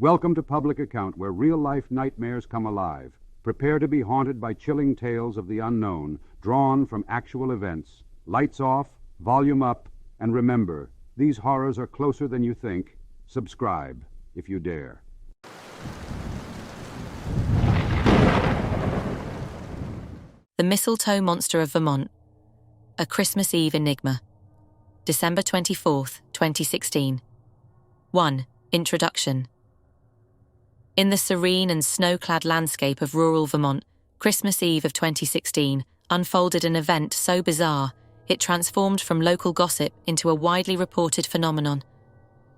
Welcome to Public Account, where real-life nightmares come alive. Prepare to be haunted by chilling tales of the unknown, drawn from actual events. Lights off, volume up, and remember, these horrors are closer than you think. Subscribe, if you dare. The Mistletoe Monster of Vermont. A Christmas Eve Enigma. December 24th, 2016. 1. Introduction. In the serene and snow-clad landscape of rural Vermont, Christmas Eve of 2016 unfolded an event so bizarre, it transformed from local gossip into a widely reported phenomenon.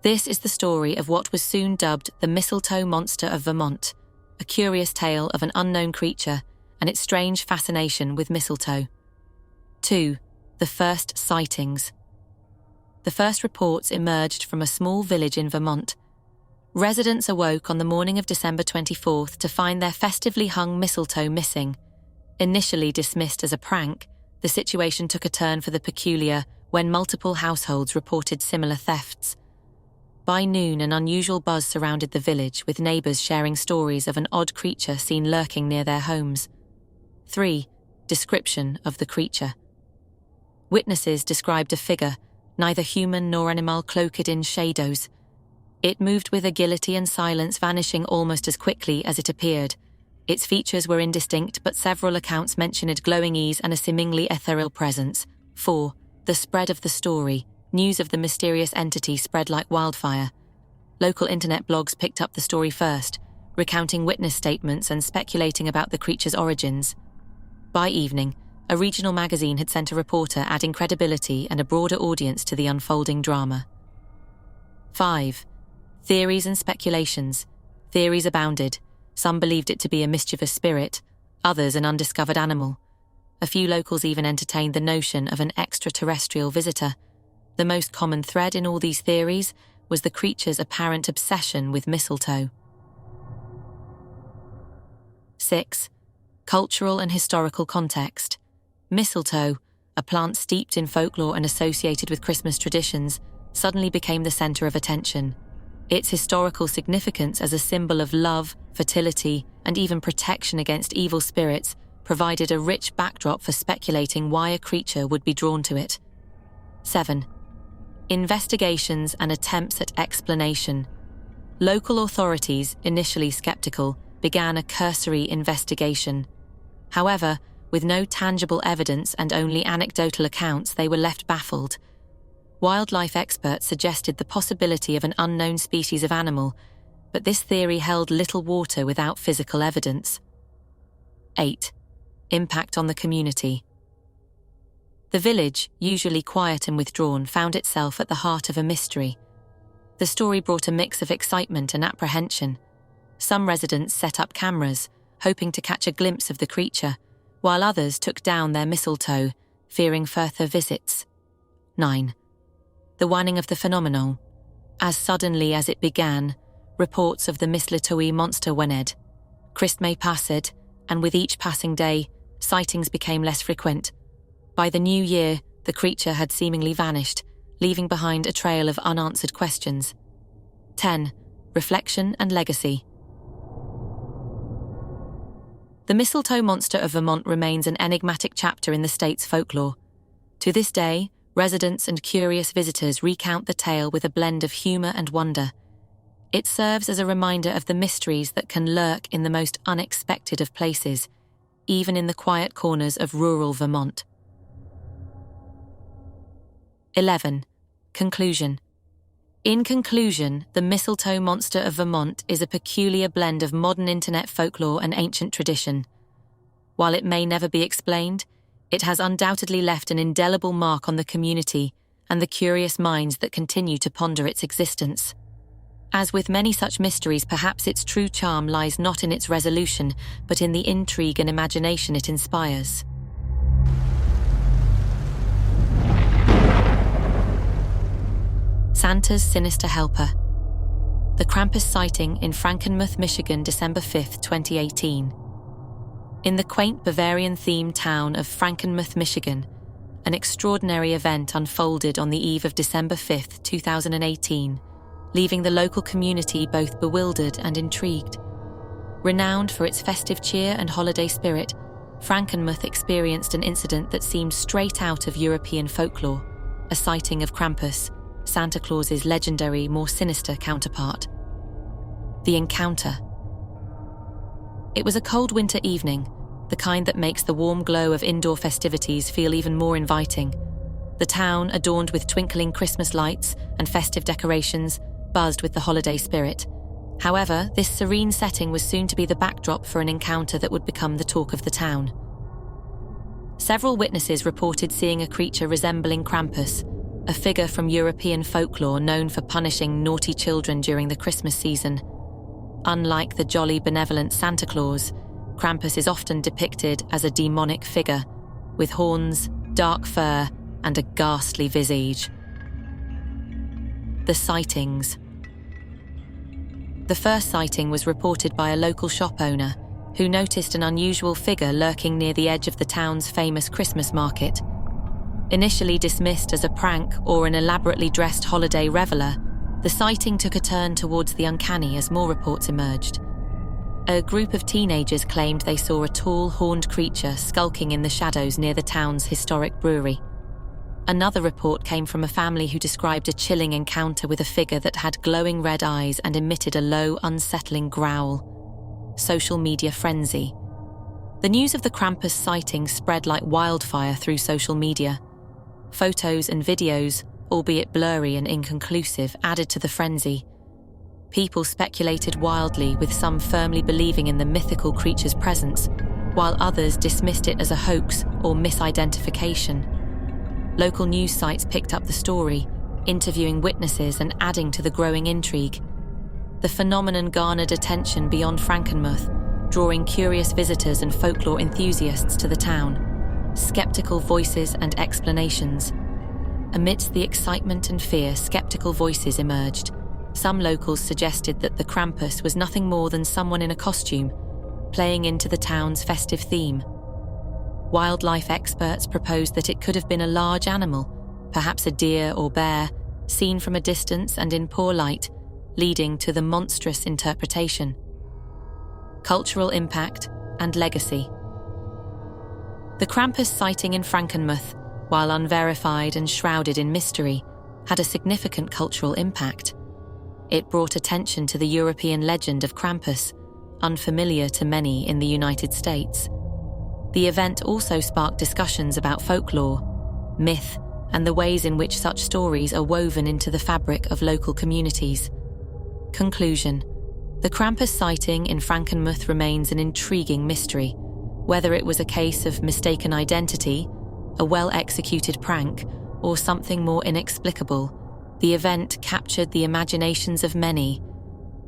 This is the story of what was soon dubbed the Mistletoe Monster of Vermont, a curious tale of an unknown creature and its strange fascination with mistletoe. 2. The first sightings. The first reports emerged from a small village in Vermont. Residents awoke on the morning of December 24th to find their festively hung mistletoe missing. Initially dismissed as a prank, the situation took a turn for the peculiar when multiple households reported similar thefts. By noon, an unusual buzz surrounded the village, with neighbors sharing stories of an odd creature seen lurking near their homes. 3. Description of the creature. Witnesses described a figure, neither human nor animal, cloaked in shadows. It moved with agility and silence, vanishing almost as quickly as it appeared. Its features were indistinct, but several accounts mentioned glowing eyes and a seemingly ethereal presence. 4. The spread of the story. News of the mysterious entity spread like wildfire. Local internet blogs picked up the story first, recounting witness statements and speculating about the creature's origins. By evening, a regional magazine had sent a reporter, adding credibility and a broader audience to the unfolding drama. 5. Theories and speculations. Theories abounded. Some believed it to be a mischievous spirit, others an undiscovered animal. A few locals even entertained the notion of an extraterrestrial visitor. The most common thread in all these theories was the creature's apparent obsession with mistletoe. 6. Cultural and historical context. Mistletoe, a plant steeped in folklore and associated with Christmas traditions, suddenly became the center of attention. Its historical significance as a symbol of love, fertility, and even protection against evil spirits provided a rich backdrop for speculating why a creature would be drawn to it. 7. Investigations and attempts at explanation. Local authorities, initially skeptical, began a cursory investigation. However, with no tangible evidence and only anecdotal accounts, they were left baffled. Wildlife experts suggested the possibility of an unknown species of animal, but this theory held little water without physical evidence. 8. Impact on the community. The village, usually quiet and withdrawn, found itself at the heart of a mystery. The story brought a mix of excitement and apprehension. Some residents set up cameras, hoping to catch a glimpse of the creature, while others took down their mistletoe, fearing further visits. 9. The waning of the phenomenon. As suddenly as it began, reports of the mistletoe monster waned. Christmas passed, and with each passing day, sightings became less frequent. By the new year, the creature had seemingly vanished, leaving behind a trail of unanswered questions. 10. Reflection and legacy. The Mistletoe Monster of Vermont remains an enigmatic chapter in the state's folklore. To this day, residents and curious visitors recount the tale with a blend of humor and wonder. It serves as a reminder of the mysteries that can lurk in the most unexpected of places, even in the quiet corners of rural Vermont. 11. Conclusion. In conclusion, the Mistletoe Monster of Vermont is a peculiar blend of modern internet folklore and ancient tradition. While it may never be explained, it has undoubtedly left an indelible mark on the community and the curious minds that continue to ponder its existence. As with many such mysteries, perhaps its true charm lies not in its resolution, but in the intrigue and imagination it inspires. Santa's Sinister Helper. The Krampus sighting in Frankenmuth, Michigan, December 5, 2018. In the quaint Bavarian-themed town of Frankenmuth, Michigan, an extraordinary event unfolded on the eve of December 5, 2018, leaving the local community both bewildered and intrigued. Renowned for its festive cheer and holiday spirit, Frankenmuth experienced an incident that seemed straight out of European folklore, a sighting of Krampus, Santa Claus's legendary, more sinister counterpart. The encounter. It was a cold winter evening, the kind that makes the warm glow of indoor festivities feel even more inviting. The town, adorned with twinkling Christmas lights and festive decorations, buzzed with the holiday spirit. However, this serene setting was soon to be the backdrop for an encounter that would become the talk of the town. Several witnesses reported seeing a creature resembling Krampus, a figure from European folklore known for punishing naughty children during the Christmas season. Unlike the jolly, benevolent Santa Claus, Krampus is often depicted as a demonic figure, with horns, dark fur, and a ghastly visage. The sightings. The first sighting was reported by a local shop owner who noticed an unusual figure lurking near the edge of the town's famous Christmas market. Initially dismissed as a prank or an elaborately dressed holiday reveller, the sighting took a turn towards the uncanny as more reports emerged. A group of teenagers claimed they saw a tall, horned creature skulking in the shadows near the town's historic brewery. Another report came from a family who described a chilling encounter with a figure that had glowing red eyes and emitted a low, unsettling growl. Social media frenzy. The news of the Krampus sighting spread like wildfire through social media. Photos and videos, albeit blurry and inconclusive, added to the frenzy. People speculated wildly, with some firmly believing in the mythical creature's presence, while others dismissed it as a hoax or misidentification. Local news sites picked up the story, interviewing witnesses and adding to the growing intrigue. The phenomenon garnered attention beyond Frankenmuth, drawing curious visitors and folklore enthusiasts to the town. Skeptical voices and explanations. Amidst the excitement and fear, skeptical voices emerged. Some locals suggested that the Krampus was nothing more than someone in a costume, playing into the town's festive theme. Wildlife experts proposed that it could have been a large animal, perhaps a deer or bear, seen from a distance and in poor light, leading to the monstrous interpretation. Cultural impact and legacy. The Krampus sighting in Frankenmuth, while unverified and shrouded in mystery, had a significant cultural impact. It brought attention to the European legend of Krampus, unfamiliar to many in the United States. The event also sparked discussions about folklore, myth, and the ways in which such stories are woven into the fabric of local communities. Conclusion. The Krampus sighting in Frankenmuth remains an intriguing mystery. Whether it was a case of mistaken identity, a well-executed prank, or something more inexplicable, the event captured the imaginations of many.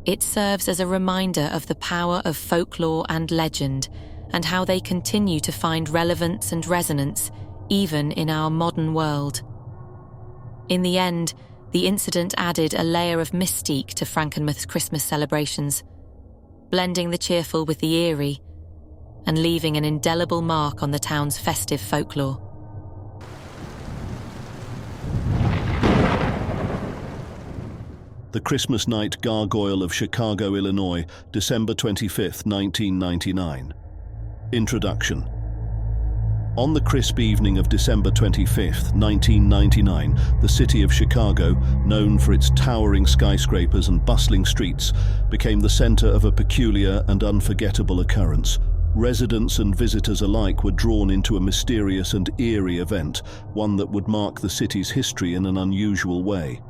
It serves as a reminder of the power of folklore and legend, and how they continue to find relevance and resonance even in our modern world. In the end, the incident added a layer of mystique to Frankenmuth's Christmas celebrations, blending the cheerful with the eerie, and leaving an indelible mark on the town's festive folklore. The Christmas Night Gargoyle of Chicago, Illinois, December 25, 1999. Introduction. On the crisp evening of December 25, 1999, the city of Chicago, known for its towering skyscrapers and bustling streets, became the center of a peculiar and unforgettable occurrence. Residents and visitors alike were drawn into a mysterious and eerie event, one that would mark the city's history in an unusual way.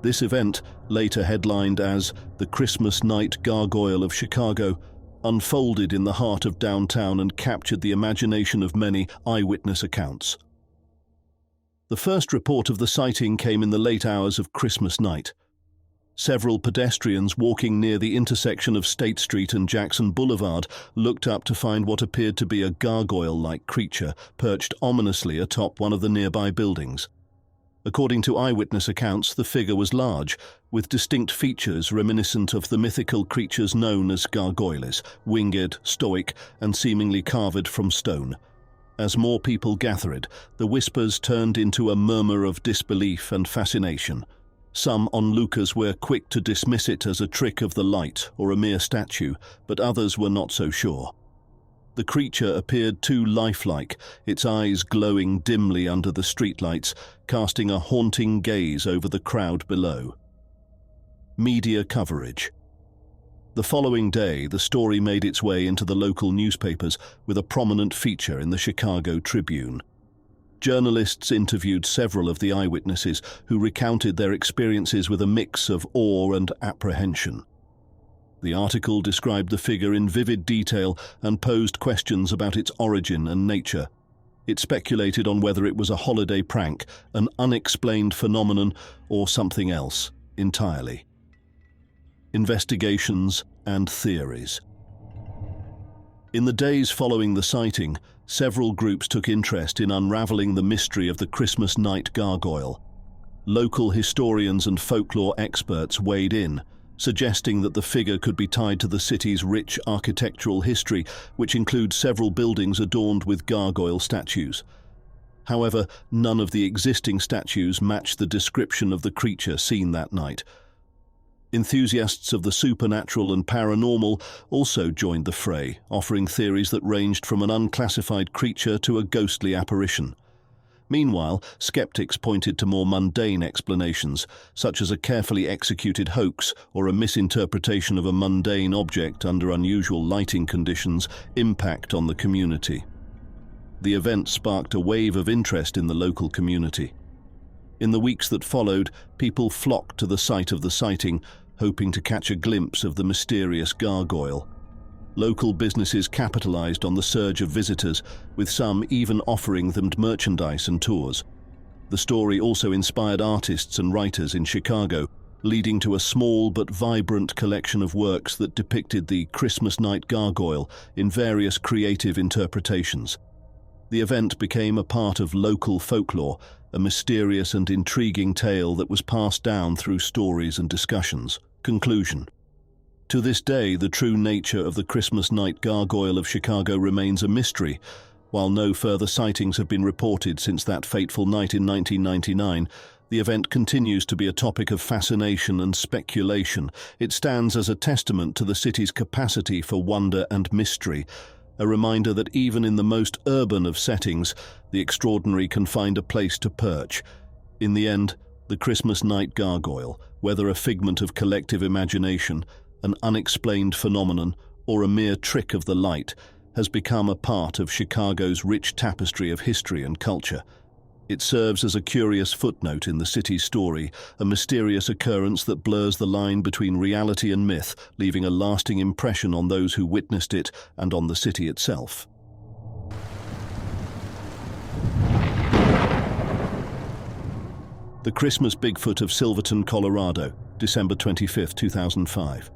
This event, later headlined as the Christmas Night Gargoyle of Chicago, unfolded in the heart of downtown and captured the imagination of many eyewitness accounts. The first report of the sighting came in the late hours of Christmas night. Several pedestrians walking near the intersection of State Street and Jackson Boulevard looked up to find what appeared to be a gargoyle-like creature perched ominously atop one of the nearby buildings. According to eyewitness accounts, the figure was large, with distinct features reminiscent of the mythical creatures known as gargoyles, winged, stoic, and seemingly carved from stone. As more people gathered, the whispers turned into a murmur of disbelief and fascination. Some onlookers were quick to dismiss it as a trick of the light or a mere statue, but others were not so sure. The creature appeared too lifelike, its eyes glowing dimly under the streetlights, casting a haunting gaze over the crowd below. Media coverage. The following day, the story made its way into the local newspapers with a prominent feature in the Chicago Tribune. Journalists interviewed several of the eyewitnesses who recounted their experiences with a mix of awe and apprehension. The article described the figure in vivid detail and posed questions about its origin and nature. It speculated on whether it was a holiday prank, an unexplained phenomenon, or something else entirely. Investigations and theories. In the days following the sighting, several groups took interest in unraveling the mystery of the Christmas night gargoyle. Local historians and folklore experts weighed in, suggesting that the figure could be tied to the city's rich architectural history, which includes several buildings adorned with gargoyle statues. However, none of the existing statues matched the description of the creature seen that night. Enthusiasts of the supernatural and paranormal also joined the fray, offering theories that ranged from an unclassified creature to a ghostly apparition. Meanwhile, skeptics pointed to more mundane explanations, such as a carefully executed hoax or a misinterpretation of a mundane object under unusual lighting conditions' impact on the community. The event sparked a wave of interest in the local community. In the weeks that followed, people flocked to the site of the sighting, hoping to catch a glimpse of the mysterious gargoyle. Local businesses capitalized on the surge of visitors, with some even offering them merchandise and tours. The story also inspired artists and writers in Chicago, leading to a small but vibrant collection of works that depicted the Christmas night gargoyle in various creative interpretations. The event became a part of local folklore, a mysterious and intriguing tale that was passed down through stories and discussions. Conclusion. To this day, the true nature of the Christmas night gargoyle of Chicago remains a mystery. While no further sightings have been reported since that fateful night in 1999, the event continues to be a topic of fascination and speculation. It stands as a testament to the city's capacity for wonder and mystery, a reminder that even in the most urban of settings, the extraordinary can find a place to perch. In the end, the Christmas night gargoyle, whether a figment of collective imagination, an unexplained phenomenon, or a mere trick of the light, has become a part of Chicago's rich tapestry of history and culture. It serves as a curious footnote in the city's story, a mysterious occurrence that blurs the line between reality and myth, leaving a lasting impression on those who witnessed it and on the city itself. The Christmas Bigfoot of Silverton, Colorado, December 25, 2005.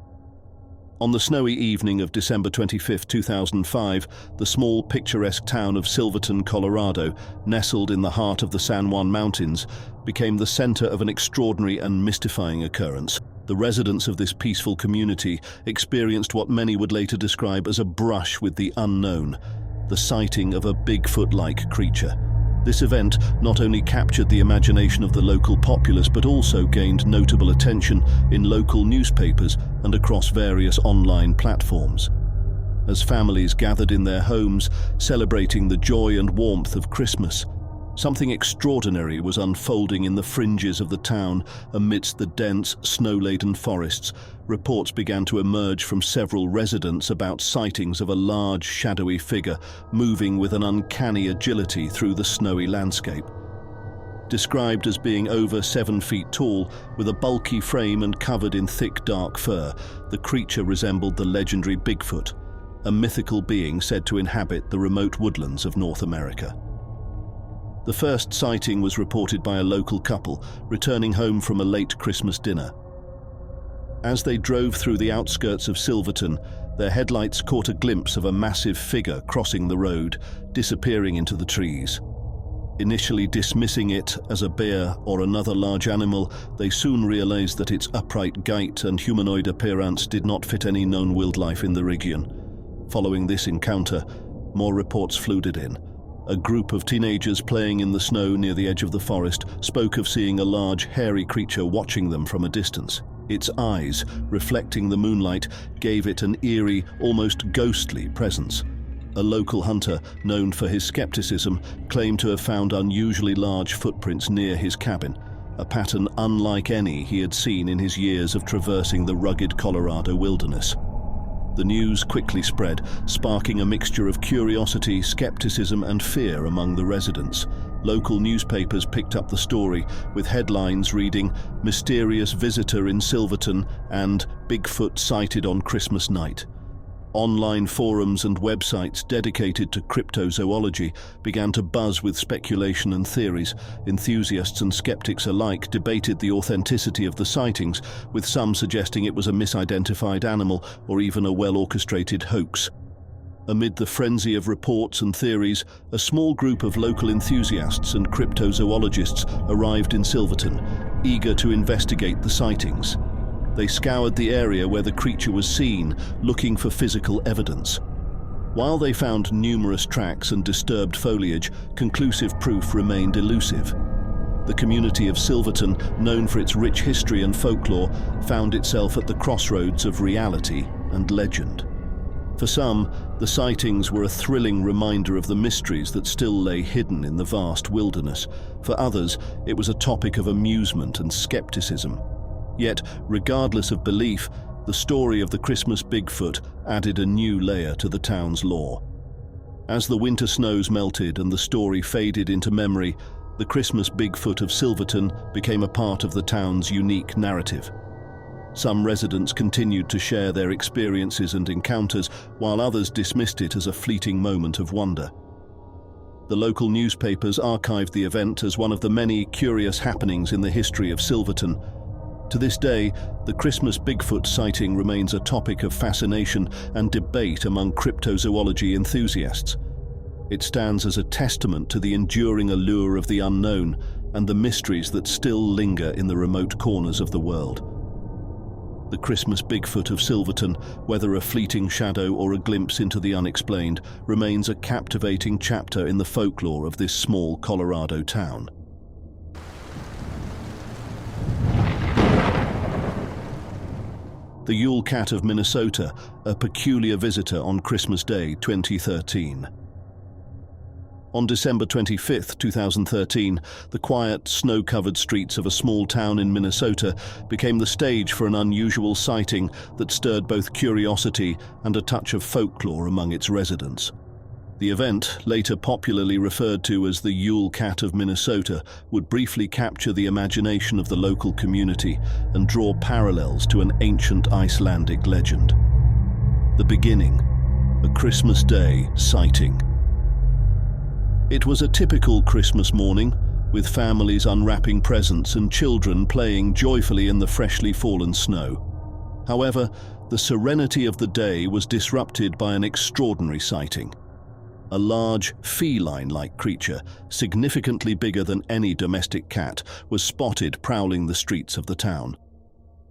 On the snowy evening of December 25, 2005, the small picturesque town of Silverton, Colorado, nestled in the heart of the San Juan Mountains, became the center of an extraordinary and mystifying occurrence. The residents of this peaceful community experienced what many would later describe as a brush with the unknown, the sighting of a Bigfoot-like creature. This event not only captured the imagination of the local populace but also gained notable attention in local newspapers and across various online platforms. As families gathered in their homes, celebrating the joy and warmth of Christmas, something extraordinary was unfolding in the fringes of the town amidst the dense, snow-laden forests. Reports began to emerge from several residents about sightings of a large, shadowy figure moving with an uncanny agility through the snowy landscape. Described as being over 7 feet tall, with a bulky frame and covered in thick, dark fur, the creature resembled the legendary Bigfoot, a mythical being said to inhabit the remote woodlands of North America. The first sighting was reported by a local couple returning home from a late Christmas dinner. As they drove through the outskirts of Silverton, their headlights caught a glimpse of a massive figure crossing the road, disappearing into the trees. Initially dismissing it as a bear or another large animal, they soon realized that its upright gait and humanoid appearance did not fit any known wildlife in the region. Following this encounter, more reports flooded in. a group of teenagers playing in the snow near the edge of the forest spoke of seeing a large, hairy creature watching them from a distance. Its eyes, reflecting the moonlight, gave it an eerie, almost ghostly presence. A local hunter, known for his skepticism, claimed to have found unusually large footprints near his cabin, a pattern unlike any he had seen in his years of traversing the rugged Colorado wilderness. The news quickly spread, sparking a mixture of curiosity, skepticism, and fear among the residents. Local newspapers picked up the story, with headlines reading, "Mysterious Visitor in Silverton" and "Bigfoot Sighted on Christmas Night." Online forums and websites dedicated to cryptozoology began to buzz with speculation and theories. Enthusiasts and skeptics alike debated the authenticity of the sightings, with some suggesting it was a misidentified animal or even a well-orchestrated hoax. Amid the frenzy of reports and theories, a small group of local enthusiasts and cryptozoologists arrived in Silverton, eager to investigate the sightings. They scoured the area where the creature was seen, looking for physical evidence. While they found numerous tracks and disturbed foliage, conclusive proof remained elusive. The community of Silverton, known for its rich history and folklore, found itself at the crossroads of reality and legend. For some, the sightings were a thrilling reminder of the mysteries that still lay hidden in the vast wilderness. For others, it was a topic of amusement and skepticism. Yet, regardless of belief, the story of the Christmas Bigfoot added a new layer to the town's lore. As the winter snows melted and the story faded into memory, the Christmas Bigfoot of Silverton became a part of the town's unique narrative. Some residents continued to share their experiences and encounters, while others dismissed it as a fleeting moment of wonder. The local newspapers archived the event as one of the many curious happenings in the history of Silverton. To this day, the Christmas Bigfoot sighting remains a topic of fascination and debate among cryptozoology enthusiasts. It stands as a testament to the enduring allure of the unknown and the mysteries that still linger in the remote corners of the world. The Christmas Bigfoot of Silverton, whether a fleeting shadow or a glimpse into the unexplained, remains a captivating chapter in the folklore of this small Colorado town. The Yule Cat of Minnesota, a peculiar visitor on Christmas Day 2013. On December 25, 2013, the quiet, snow-covered streets of a small town in Minnesota became the stage for an unusual sighting that stirred both curiosity and a touch of folklore among its residents. The event, later popularly referred to as the Yule Cat of Minnesota, would briefly capture the imagination of the local community and draw parallels to an ancient Icelandic legend. The beginning, a Christmas Day sighting. It was a typical Christmas morning, with families unwrapping presents and children playing joyfully in the freshly fallen snow. However, the serenity of the day was disrupted by an extraordinary sighting. A large, feline-like creature, significantly bigger than any domestic cat, was spotted prowling the streets of the town.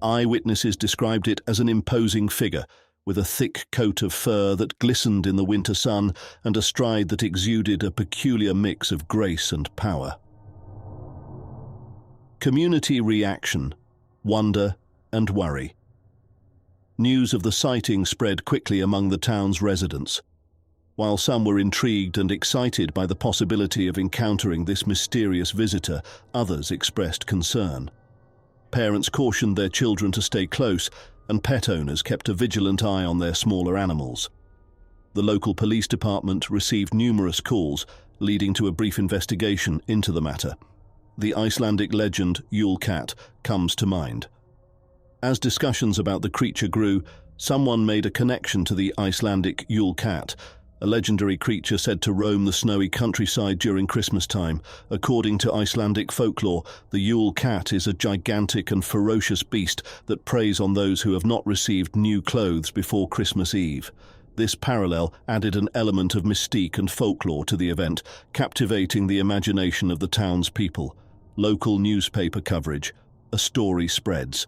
Eyewitnesses described it as an imposing figure, with a thick coat of fur that glistened in the winter sun and a stride that exuded a peculiar mix of grace and power. Community reaction, wonder, and worry. News of the sighting spread quickly among the town's residents. While some were intrigued and excited by the possibility of encountering this mysterious visitor, others expressed concern. Parents cautioned their children to stay close, and pet owners kept a vigilant eye on their smaller animals. The local police department received numerous calls, leading to a brief investigation into the matter. The Icelandic legend Yule Cat comes to mind. As discussions about the creature grew, someone made a connection to the Icelandic Yule Cat, a legendary creature said to roam the snowy countryside during Christmas time. According to Icelandic folklore, the Yule Cat is a gigantic and ferocious beast that preys on those who have not received new clothes before Christmas Eve. This parallel added an element of mystique and folklore to the event, captivating the imagination of the townspeople. Local newspaper coverage. A story spreads.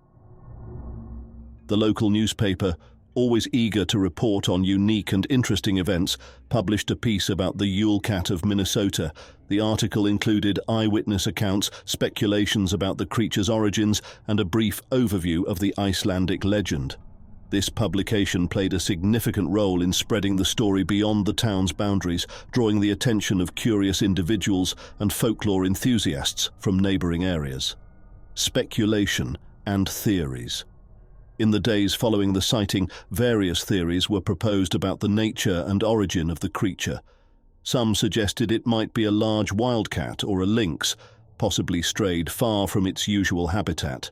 The local newspaper, always eager to report on unique and interesting events, published a piece about the Yule Cat of Minnesota. The article included eyewitness accounts, speculations about the creature's origins, and a brief overview of the Icelandic legend. This publication played a significant role in spreading the story beyond the town's boundaries, drawing the attention of curious individuals and folklore enthusiasts from neighboring areas. Speculation and theories. In the days following the sighting, various theories were proposed about the nature and origin of the creature. Some suggested it might be a large wildcat or a lynx, possibly strayed far from its usual habitat.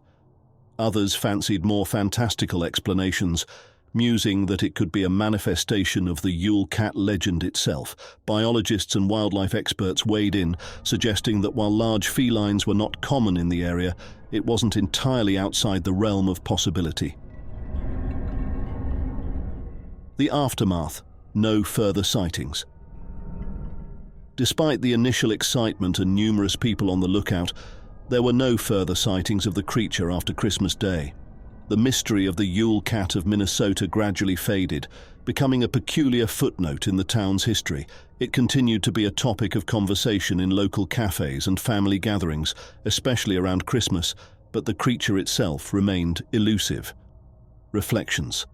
Others fancied more fantastical explanations, musing that it could be a manifestation of the Yule Cat legend itself. Biologists and wildlife experts weighed in, suggesting that while large felines were not common in the area, it wasn't entirely outside the realm of possibility. The aftermath: no further sightings. Despite the initial excitement and numerous people on the lookout, there were no further sightings of the creature after Christmas Day. The mystery of the Yule Cat of Minnesota gradually faded, becoming a peculiar footnote in the town's history. It continued to be a topic of conversation in local cafes and family gatherings, especially around Christmas, but the creature itself remained elusive. Reflections: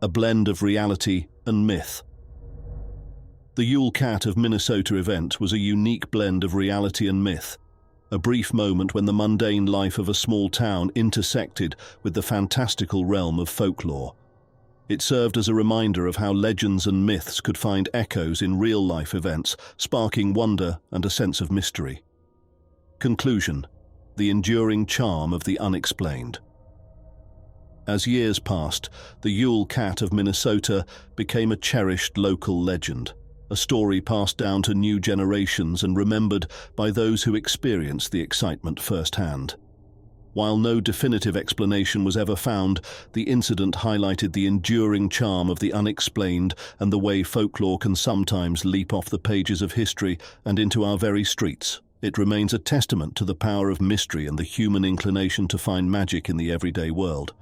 a blend of reality and myth. The Yule Cat of Minnesota event was a unique blend of reality and myth. A brief moment when the mundane life of a small town intersected with the fantastical realm of folklore. It served as a reminder of how legends and myths could find echoes in real-life events, sparking wonder and a sense of mystery. Conclusion: the enduring charm of the unexplained. As years passed, the Yule Cat of Minnesota became a cherished local legend, a story passed down to new generations and remembered by those who experienced the excitement firsthand. While no definitive explanation was ever found, the incident highlighted the enduring charm of the unexplained and the way folklore can sometimes leap off the pages of history and into our very streets. It remains a testament to the power of mystery and the human inclination to find magic in the everyday world.